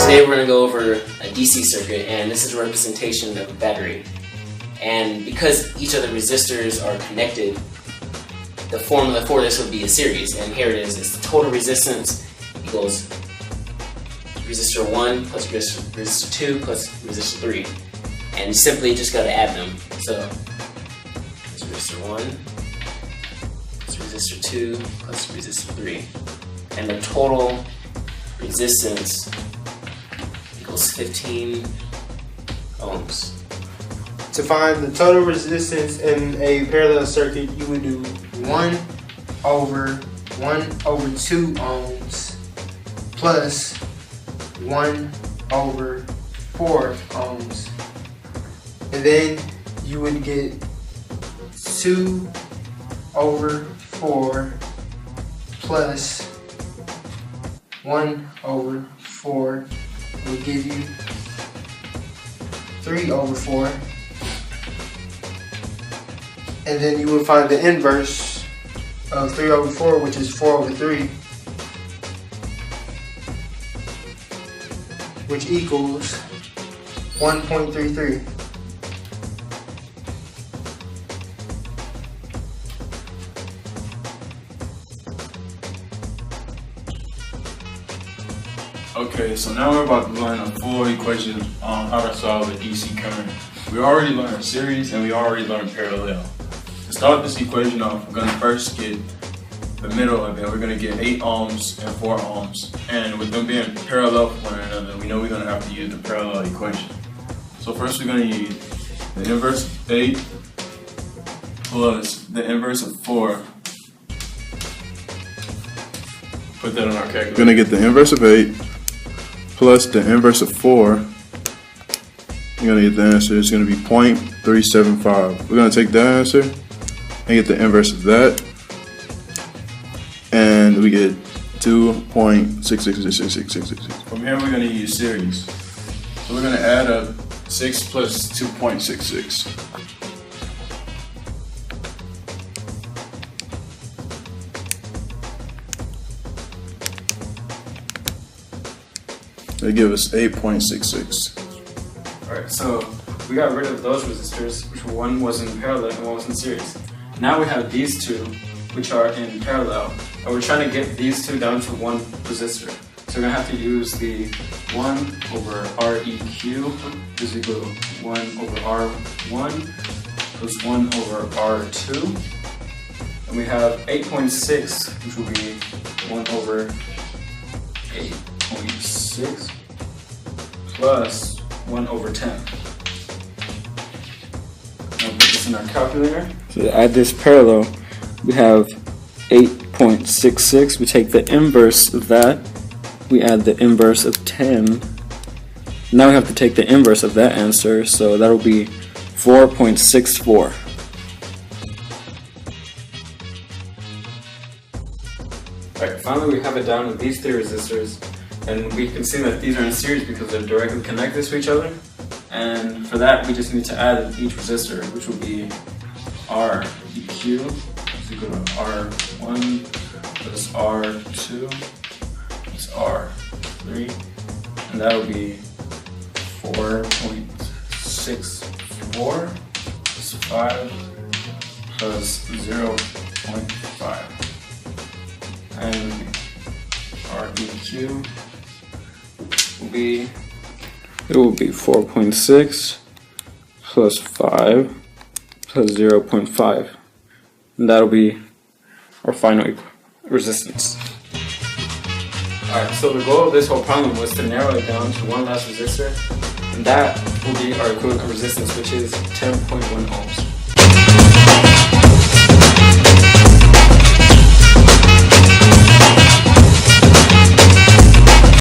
Today we're going to go over a DC circuit, and this is a representation of a battery. And because each of the resistors are connected, the formula for this would be a series. And here it is. It's the total resistance equals resistor 1 plus resistor 2 plus resistor 3. And you simply just got to add them. So it's resistor 1 plus resistor 2 plus resistor 3. And the total resistance equals 15 ohms. To find the total resistance in a parallel circuit, you would do 1 over 2 ohms plus 1 over 4 ohms. And then you would get 2 over 4 plus 1 over 4 will give you 3 over 4. And then you will find the inverse of 3 over 4, which is 4 over 3, which equals 1.33. Okay, so now we're about to learn a full equation on how to solve a DC current. We already learned series and we already learned parallel. To start this equation off, we're going to first get the middle of it. We're going to get 8 ohms and 4 ohms. And with them being parallel with one another, we know we're going to have to use the parallel equation. So first we're going to use the inverse of 8 plus the inverse of 4. Put that on our calculator. We're going to get the inverse of 8 plus the inverse of 4. You're going to get the answer. It's going to be 0.375. We're going to take that answer and get the inverse of that. And we get 2.666666. From here we're going to use series. So we're going to add up 6 plus 2.66. They give us 8.66. Alright, so we got rid of those resistors, which one was in parallel and one was in series. Now we have these two, which are in parallel, and we're trying to get these two down to one resistor. So we're going to have to use the 1 over Req is equal to 1 over R1 plus 1 over R2. And we have 8.6, which will be 1 over 8.6 plus 1 over 10. Now put this in our calculator. So to add this parallel, we have 8.66. We take the inverse of that. We add the inverse of 10. Now we have to take the inverse of that answer, so that will be 4.64. Alright, finally we have it down with these 3 resistors. And we can see that these are in series because they're directly connected to each other. And for that, we just need to add each resistor, which will be Req is equal to R1 plus R2 plus R3. And that will be 4.64 plus 5 plus 0.5. And Req will be 4.6 plus 5 plus 0.5, and that'll be our final resistance. Alright, so the goal of this whole problem was to narrow it down to one last resistor, and that will be our equivalent resistance, which is 10.1 ohms.